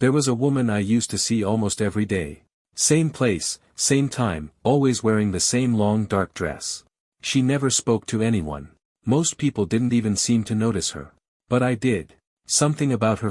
There was a woman I used to see almost every day. Same place, same time, always wearing the same long dark dress. She never spoke to anyone. Most people didn't even seem to notice her. But I did. Something about her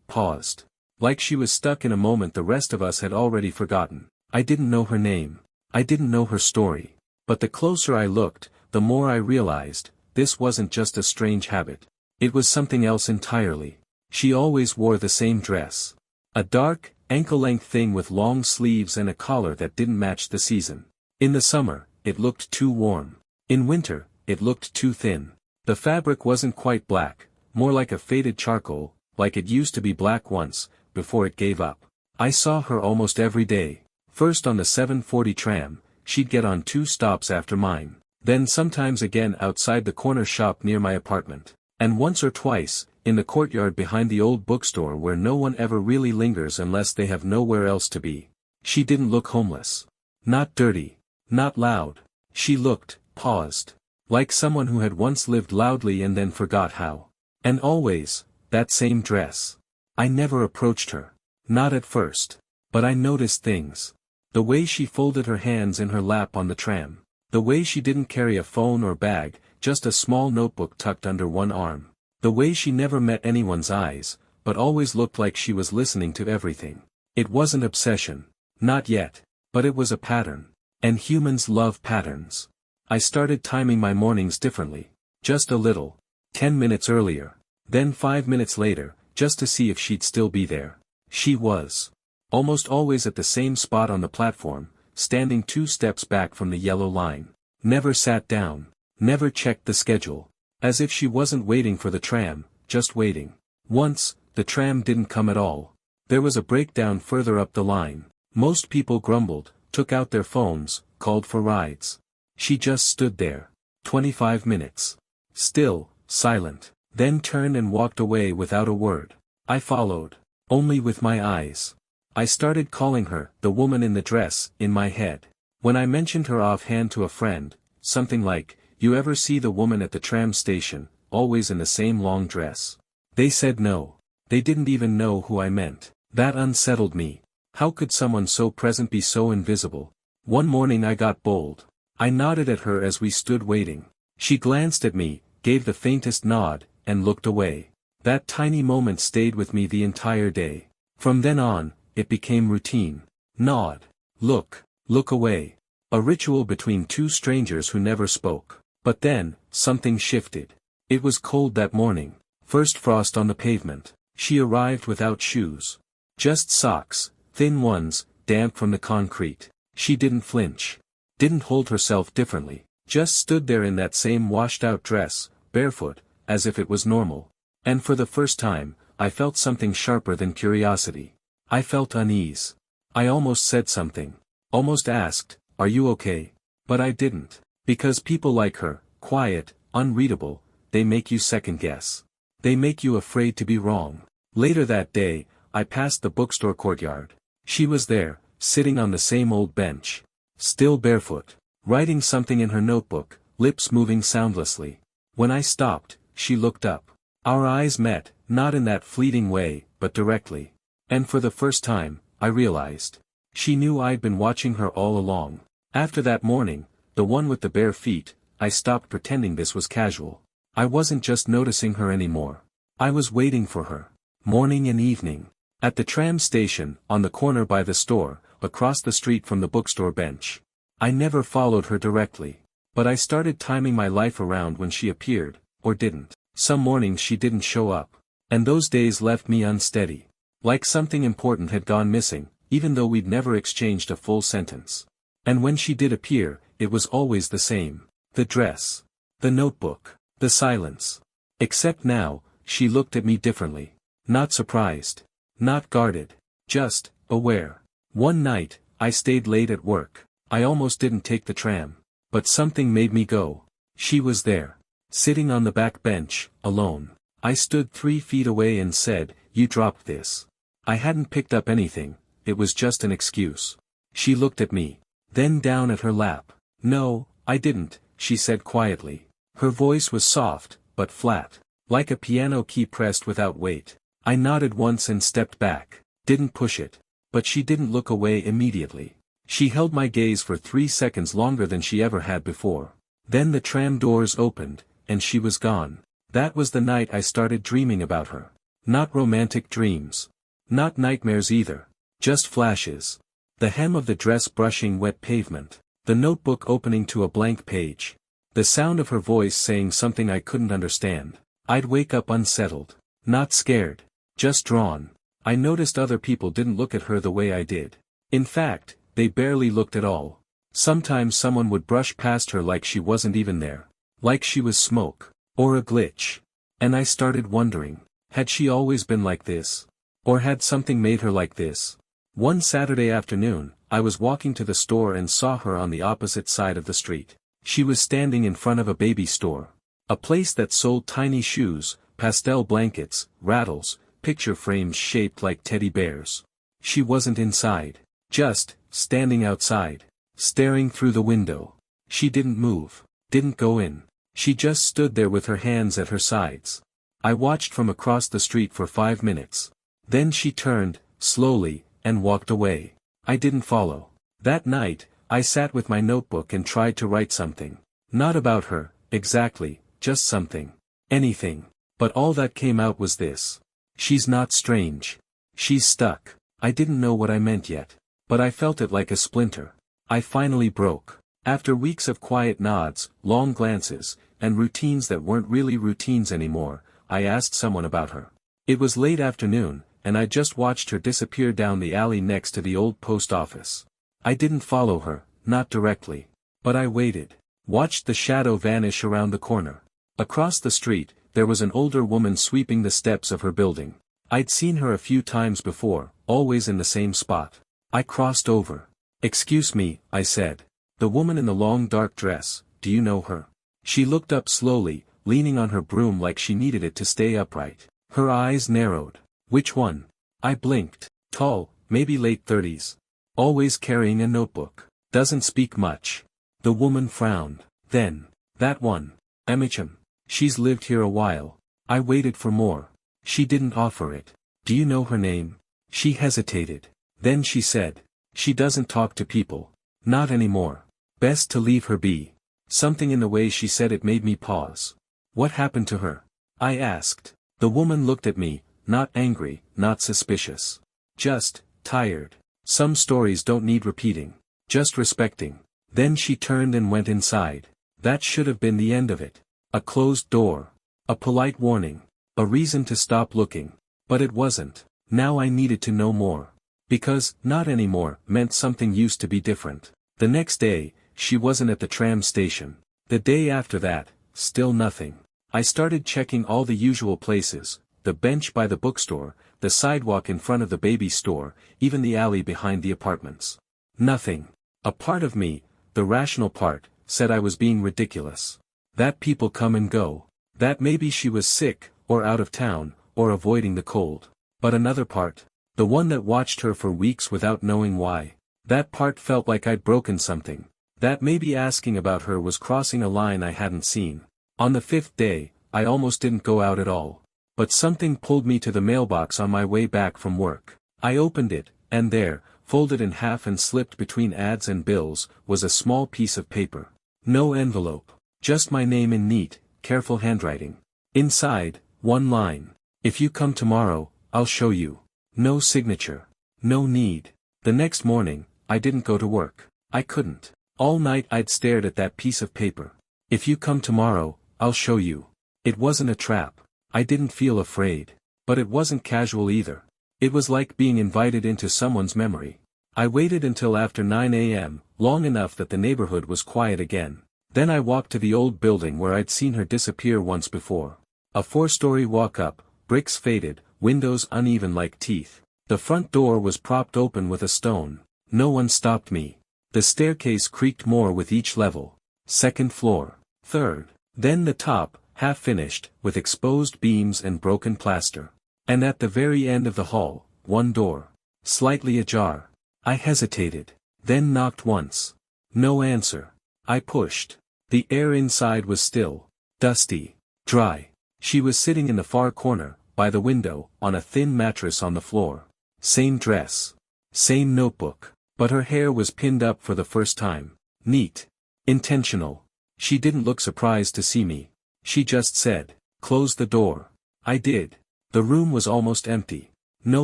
paused. Like she was stuck in a moment the rest of us had already forgotten. I didn't know her name. I didn't know her story. But the closer I looked, the more I realized, this wasn't just a strange habit. It was something else entirely. She always wore the same dress. A dark, ankle-length thing with long sleeves and a collar that didn't match the season. In the summer, it looked too warm. In winter, it looked too thin. The fabric wasn't quite black, more like a faded charcoal, like it used to be black once, before it gave up. I saw her almost every day. First on the 7:40 tram, she'd get on 2 stops after mine. Then sometimes again outside the corner shop near my apartment. And once or twice, in the courtyard behind the old bookstore where no one ever really lingers unless they have nowhere else to be. She didn't look homeless. Not dirty. Not loud. She looked, paused. Like someone who had once lived loudly and then forgot how. And always, that same dress. I never approached her. Not at first. But I noticed things. The way she folded her hands in her lap on the tram. The way she didn't carry a phone or bag, just a small notebook tucked under one arm. The way she never met anyone's eyes, but always looked like she was listening to everything. It wasn't obsession. Not yet. But it was a pattern. And humans love patterns. I started timing my mornings differently. Just a little. 10 minutes earlier. Then 5 minutes later, just to see if she'd still be there. She was. Almost always at the same spot on the platform, standing 2 steps back from the yellow line. Never sat down. Never checked the schedule. As if she wasn't waiting for the tram, just waiting. Once, the tram didn't come at all. There was a breakdown further up the line. Most people grumbled, took out their phones, called for rides. She just stood there. 25 minutes. Still, silent. Then turned and walked away without a word. I followed. Only with my eyes. I started calling her, the woman in the dress, in my head. When I mentioned her offhand to a friend, something like, "You ever see the woman at the tram station, always in the same long dress?" They said no. They didn't even know who I meant. That unsettled me. How could someone so present be so invisible? One morning I got bold. I nodded at her as we stood waiting. She glanced at me, gave the faintest nod, and looked away. That tiny moment stayed with me the entire day. From then on, it became routine. Nod. Look away. A ritual between 2 strangers who never spoke. But then, something shifted. It was cold that morning. First frost on the pavement. She arrived without shoes. Just socks, thin ones, damp from the concrete. She didn't flinch. Didn't hold herself differently. Just stood there in that same washed-out dress, barefoot, as if it was normal. And for the first time, I felt something sharper than curiosity. I felt unease. I almost said something. Almost asked, "Are you okay?" But I didn't. Because people like her, quiet, unreadable, they make you second-guess. They make you afraid to be wrong. Later that day, I passed the bookstore courtyard. She was there, sitting on the same old bench. Still barefoot. Writing something in her notebook, lips moving soundlessly. When I stopped, she looked up. Our eyes met, not in that fleeting way, but directly. And for the first time, I realized. She knew I'd been watching her all along. After that morning, the one with the bare feet, I stopped pretending this was casual. I wasn't just noticing her anymore. I was waiting for her. Morning and evening. At the tram station, on the corner by the store, across the street from the bookstore bench. I never followed her directly. But I started timing my life around when she appeared, or didn't. Some mornings she didn't show up. And those days left me unsteady. Like something important had gone missing, even though we'd never exchanged a full sentence. And when she did appear, it was always the same. The dress. The notebook. The silence. Except now, she looked at me differently. Not surprised. Not guarded. Just, aware. One night, I stayed late at work. I almost didn't take the tram. But something made me go. She was there. Sitting on the back bench, alone. I stood 3 feet away and said, "You dropped this." I hadn't picked up anything, it was just an excuse. She looked at me. Then down at her lap. "No, I didn't," she said quietly. Her voice was soft, but flat. Like a piano key pressed without weight. I nodded once and stepped back. didn't push it. But she didn't look away immediately. She held my gaze for 3 seconds longer than she ever had before. Then the tram doors opened, and she was gone. That was the night I started dreaming about her. Not romantic dreams. Not nightmares either. Just flashes. The hem of the dress brushing wet pavement. The notebook opening to a blank page. The sound of her voice saying something I couldn't understand. I'd wake up unsettled. Not scared. Just drawn. I noticed other people didn't look at her the way I did. In fact, they barely looked at all. Sometimes someone would brush past her like she wasn't even there. Like she was smoke. Or a glitch. And I started wondering, had she always been like this? Or had something made her like this? One Saturday afternoon, I was walking to the store and saw her on the opposite side of the street. She was standing in front of a baby store. A place that sold tiny shoes, pastel blankets, rattles, picture frames shaped like teddy bears. She wasn't inside. Just, standing outside. Staring through the window. She didn't move. Didn't go in. She just stood there with her hands at her sides. I watched from across the street for 5 minutes. Then she turned, slowly, and walked away. I didn't follow. That night, I sat with my notebook and tried to write something. Not about her, exactly, just something. Anything. But all that came out was this. She's not strange. She's stuck. I didn't know what I meant yet. But I felt it like a splinter. I finally broke. After weeks of quiet nods, long glances, and routines that weren't really routines anymore, I asked someone about her. It was late afternoon, and I just watched her disappear down the alley next to the old post office. I didn't follow her, not directly. But I waited. Watched the shadow vanish around the corner. Across the street, there was an older woman sweeping the steps of her building. I'd seen her a few times before, always in the same spot. I crossed over. "Excuse me," I said. "The woman in the long dark dress, do you know her?" She looked up slowly, leaning on her broom like she needed it to stay upright. Her eyes narrowed. "Which one?" I blinked. "Tall, maybe late 30s. Always carrying a notebook. Doesn't speak much." The woman frowned. Then, "That one. Emicham. She's lived here a while." I waited for more. She didn't offer it. "Do you know her name?" She hesitated. Then she said, "She doesn't talk to people. Not anymore. Best to leave her be." Something in the way she said it made me pause. "What happened to her?" I asked. The woman looked at me, not angry, not suspicious. Just, tired. Some stories don't need repeating. Just respecting. Then she turned and went inside. That should have been the end of it. A closed door. A polite warning. A reason to stop looking. But it wasn't. Now I needed to know more. Because, not anymore, meant something used to be different. The next day, she wasn't at the tram station. The day after that, still nothing. I started checking all the usual places, the bench by the bookstore, the sidewalk in front of the baby store, even the alley behind the apartments. Nothing. A part of me, the rational part, said I was being ridiculous. That people come and go. That maybe she was sick, or out of town, or avoiding the cold. But another part, the one that watched her for weeks without knowing why, that part felt like I'd broken something. That maybe asking about her was crossing a line I hadn't seen. On the 5th day, I almost didn't go out at all. But something pulled me to the mailbox on my way back from work. I opened it, and there, folded in half and slipped between ads and bills, was a small piece of paper. No envelope. Just my name in neat, careful handwriting. Inside, one line. "If you come tomorrow, I'll show you." No signature. No need. The next morning, I didn't go to work. I couldn't. All night I'd stared at that piece of paper. "If you come tomorrow, I'll show you." It wasn't a trap. I didn't feel afraid. But it wasn't casual either. It was like being invited into someone's memory. I waited until after 9 a.m., long enough that the neighborhood was quiet again. Then I walked to the old building where I'd seen her disappear once before. A 4-story walk-up, bricks faded, windows uneven like teeth. The front door was propped open with a stone. No one stopped me. The staircase creaked more with each level. 2nd floor. 3rd. Then the top, half finished, with exposed beams and broken plaster. And at the very end of the hall, one door. Slightly ajar. I hesitated. Then knocked once. No answer. I pushed. The air inside was still. Dusty. Dry. She was sitting in the far corner, by the window, on a thin mattress on the floor. Same dress. Same notebook. But her hair was pinned up for the first time. Neat. Intentional. She didn't look surprised to see me. She just said, "Close the door." I did. The room was almost empty. No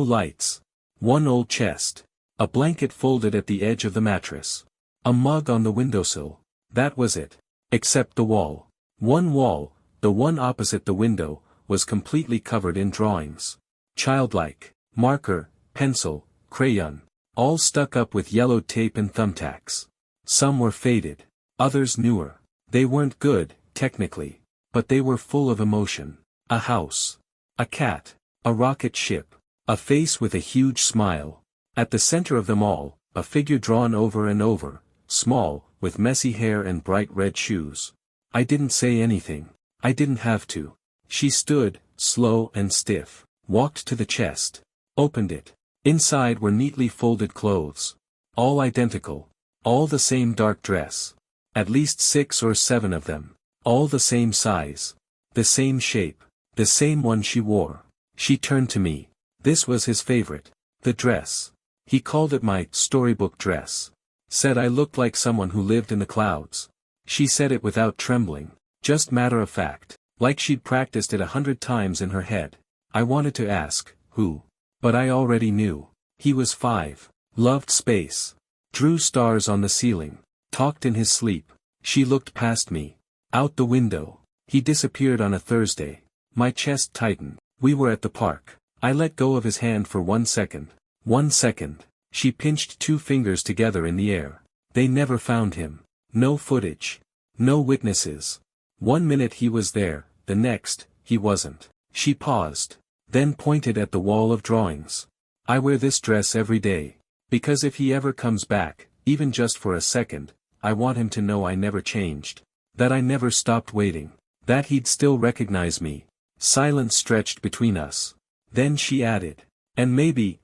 lights. One old chest. A blanket folded at the edge of the mattress. A mug on the windowsill. That was it. Except the wall. One wall, the one opposite the window, was completely covered in drawings. Childlike. Marker, pencil, crayon. All stuck up with yellowed tape and thumbtacks. Some were faded. Others newer. They weren't good, technically. But they were full of emotion. A house. A cat. A rocket ship. A face with a huge smile. At the center of them all, a figure drawn over and over, small, with messy hair and bright red shoes. I didn't say anything. I didn't have to. She stood, slow and stiff, walked to the chest, opened it. Inside were neatly folded clothes. All identical. All the same dark dress. At least 6 or 7 of them. All the same size. The same shape. The same one she wore. She turned to me. This was his favorite. The dress. He called it my storybook dress. Said I looked like someone who lived in the clouds. She said it without trembling. Just matter of fact. Like she'd practiced it 100 times in her head. I wanted to ask, who? But I already knew. He was 5. Loved space. Drew stars on the ceiling. Talked in his sleep. She looked past me. Out the window. He disappeared on a Thursday. My chest tightened. We were at the park. I let go of his hand for 1 second. 1 second. She pinched 2 fingers together in the air. They never found him. No footage. No witnesses. 1 minute he was there, the next, he wasn't. She paused. Then pointed at the wall of drawings. I wear this dress every day. Because if he ever comes back, even just for a second, I want him to know I never changed. That I never stopped waiting. That he'd still recognize me. Silence stretched between us. Then she added. And maybe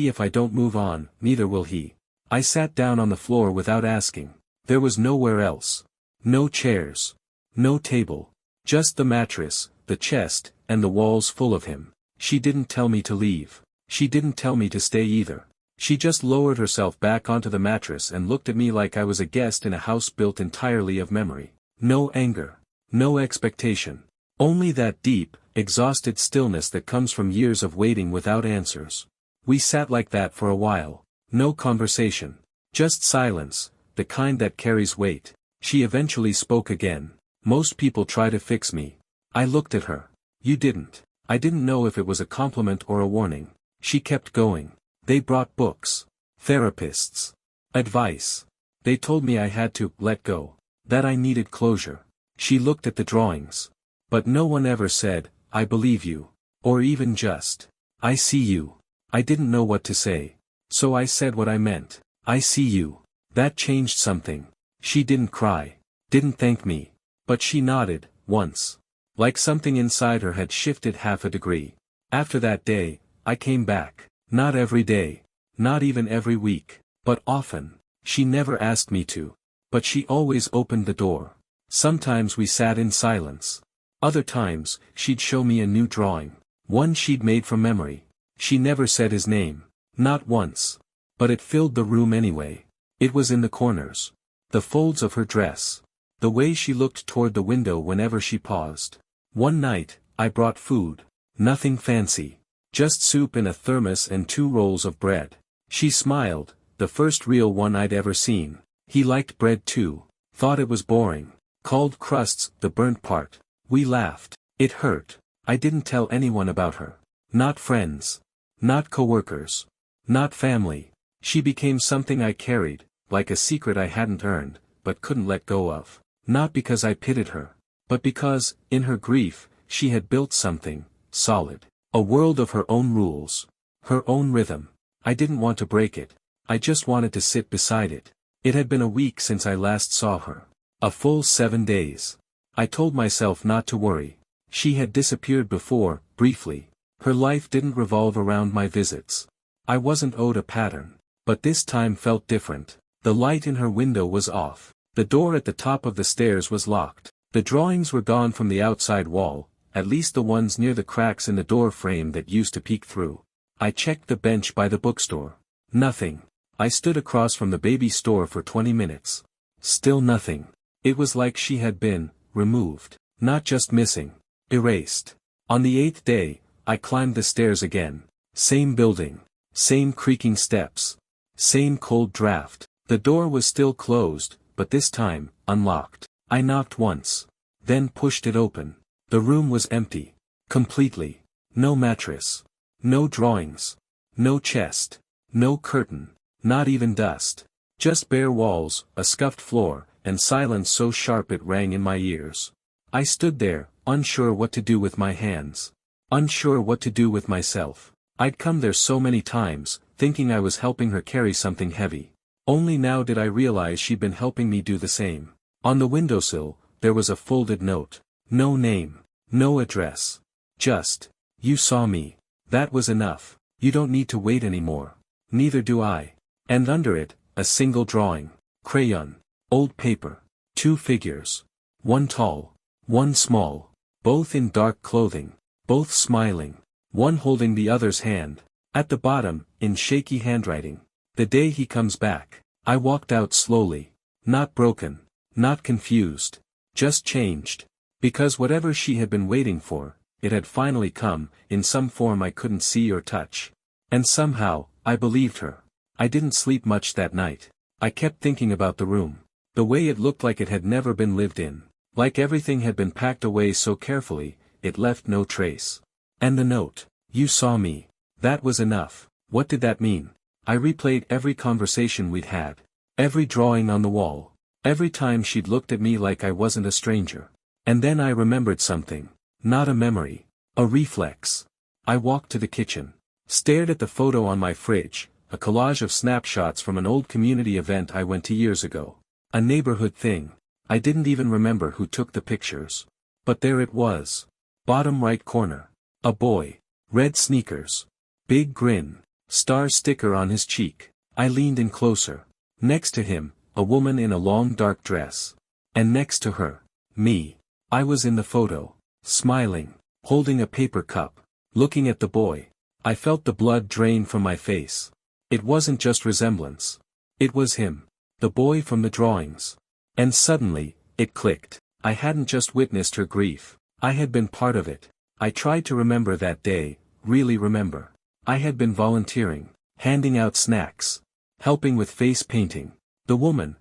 if I don't move on, neither will he. I sat down on the floor without asking. There was nowhere else. No chairs. No table. Just the mattress, the chest, and the walls full of him. She didn't tell me to leave. She didn't tell me to stay either. She just lowered herself back onto the mattress and looked at me like I was a guest in a house built entirely of memory. No anger. No expectation. Only that deep, exhausted stillness that comes from years of waiting without answers. We sat like that for a while. No conversation. Just silence, the kind that carries weight. She eventually spoke again. Most people try to fix me. I looked at her. You didn't. I didn't know if it was a compliment or a warning. She kept going. They brought books. Therapists. Advice. They told me I had to let go. That I needed closure. She looked at the drawings. But no one ever said, I believe you. Or even just, I see you. I didn't know what to say. So I said what I meant. I see you. That changed something. She didn't cry. Didn't thank me. But she nodded, once. Like something inside her had shifted half a degree. After that day, I came back. Not every day. Not even every week. But often. She never asked me to. But she always opened the door. Sometimes we sat in silence. Other times, she'd show me a new drawing. One she'd made from memory. She never said his name. Not once. But it filled the room anyway. It was in the corners. The folds of her dress. The way she looked toward the window whenever she paused. One night, I brought food. Nothing fancy. Just soup in a thermos and 2 rolls of bread. She smiled, the first real one I'd ever seen. He liked bread too. Thought it was boring. Called crusts the burnt part. We laughed. It hurt. I didn't tell anyone about her. Not friends. Not coworkers. Not family. She became something I carried, like a secret I hadn't earned, but couldn't let go of. Not because I pitied her. But because, in her grief, she had built something, solid. A world of her own rules. Her own rhythm. I didn't want to break it. I just wanted to sit beside it. It had been a week since I last saw her. A full 7 days. I told myself not to worry. She had disappeared before, briefly. Her life didn't revolve around my visits. I wasn't owed a pattern. But this time felt different. The light in her window was off. The door at the top of the stairs was locked. The drawings were gone from the outside wall, at least the ones near the cracks in the door frame that used to peek through. I checked the bench by the bookstore. Nothing. I stood across from the baby store for 20 minutes. Still nothing. It was like she had been removed. Not just missing. Erased. On the 8th day, I climbed the stairs again. Same building. Same creaking steps. Same cold draft. The door was still closed, but this time, unlocked. I knocked once. Then pushed it open. The room was empty. Completely. No mattress. No drawings. No chest. No curtain. Not even dust. Just bare walls, a scuffed floor, and silence so sharp it rang in my ears. I stood there, unsure what to do with my hands. Unsure what to do with myself. I'd come there so many times, thinking I was helping her carry something heavy. Only now did I realize she'd been helping me do the same. On the windowsill, there was a folded note. No name. No address. Just, "You saw me. That was enough. You don't need to wait anymore. Neither do I." And under it, a single drawing. Crayon. Old paper. 2 figures. One tall. One small. Both in dark clothing. Both smiling. One holding the other's hand. At the bottom, in shaky handwriting. "The day he comes back." I walked out slowly. Not broken. Not confused. Just changed. Because whatever she had been waiting for, it had finally come, in some form I couldn't see or touch. And somehow, I believed her. I didn't sleep much that night. I kept thinking about the room. The way it looked like it had never been lived in. Like everything had been packed away so carefully, it left no trace. And the note. "You saw me." That was enough. What did that mean? I replayed every conversation we'd had. Every drawing on the wall. Every time she'd looked at me like I wasn't a stranger. And then I remembered something. Not a memory. A reflex. I walked to the kitchen. Stared at the photo on my fridge, a collage of snapshots from an old community event I went to years ago. A neighborhood thing. I didn't even remember who took the pictures. But there it was. Bottom right corner. A boy. Red sneakers. Big grin. Star sticker on his cheek. I leaned in closer. Next to him, a woman in a long dark dress. And next to her, me. I was in the photo. Smiling. Holding a paper cup. Looking at the boy. I felt the blood drain from my face. It wasn't just resemblance. It was him. The boy from the drawings. And suddenly, it clicked. I hadn't just witnessed her grief. I had been part of it. I tried to remember that day, really remember. I had been volunteering, handing out snacks, helping with face painting. The woman,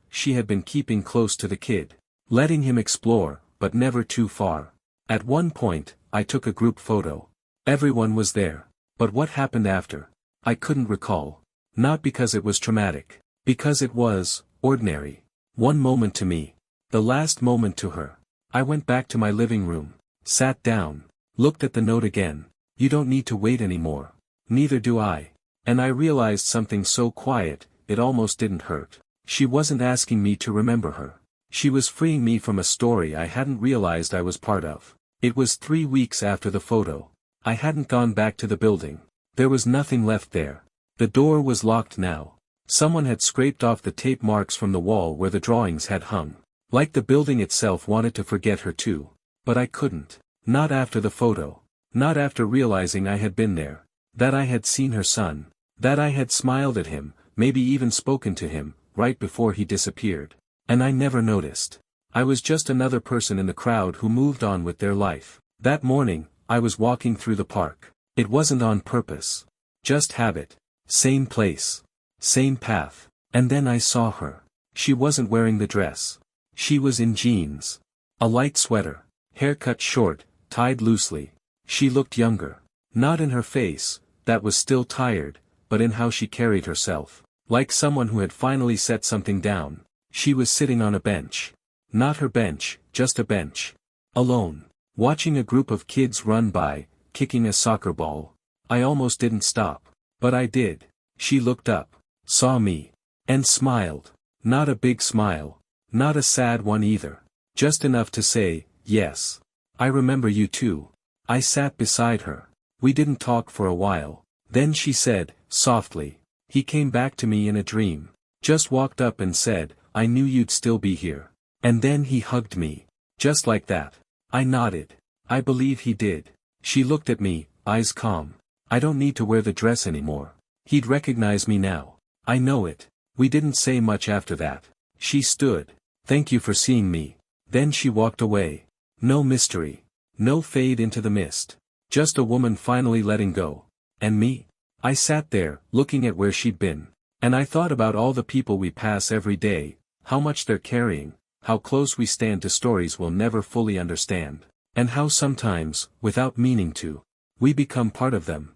she had been keeping close to the kid, letting him explore, but never too far. At one point, I took a group photo. Everyone was there. But what happened after? I couldn't recall. Not because it was traumatic. Because it was ordinary. One moment to me. The last moment to her. I went back to my living room. Sat down. Looked at the note again. "You don't need to wait anymore. Neither do I." And I realized something so quiet, it almost didn't hurt. She wasn't asking me to remember her. She was freeing me from a story I hadn't realized I was part of. It was 3 weeks after the photo. I hadn't gone back to the building. There was nothing left there. The door was locked now. Someone had scraped off the tape marks from the wall where the drawings had hung. Like the building itself wanted to forget her too. But I couldn't. Not after the photo. Not after realizing I had been there. That I had seen her son. That I had smiled at him, maybe even spoken to him, right before he disappeared. And I never noticed. I was just another person in the crowd who moved on with their life. That morning, I was walking through the park. It wasn't on purpose. Just habit. Same place. Same path. And then I saw her. She wasn't wearing the dress. She was in jeans. A light sweater. Hair cut short, tied loosely. She looked younger. Not in her face, that was still tired, but in how she carried herself. Like someone who had finally set something down. She was sitting on a bench. Not her bench, just a bench. Alone. Watching a group of kids run by, kicking a soccer ball. I almost didn't stop. But I did. She looked up. Saw me. And smiled. Not a big smile. Not a sad one either. Just enough to say, "Yes. I remember you too." I sat beside her. We didn't talk for a while. Then she said, softly. "He came back to me in a dream. Just walked up and said, 'I knew you'd still be here.' And then he hugged me. Just like that." I nodded. "I believe he did." She looked at me, eyes calm. I don't need to wear the dress anymore. He'd recognize me now. I know it. We didn't say much after that. She stood. Thank you for seeing me. Then she walked away. No mystery. No fade into the mist. Just a woman finally letting go. And me? I sat there, looking at where she'd been. And I thought about all the people we pass every day, how much they're carrying, how close we stand to stories we'll never fully understand. And how sometimes, without meaning to, we become part of them.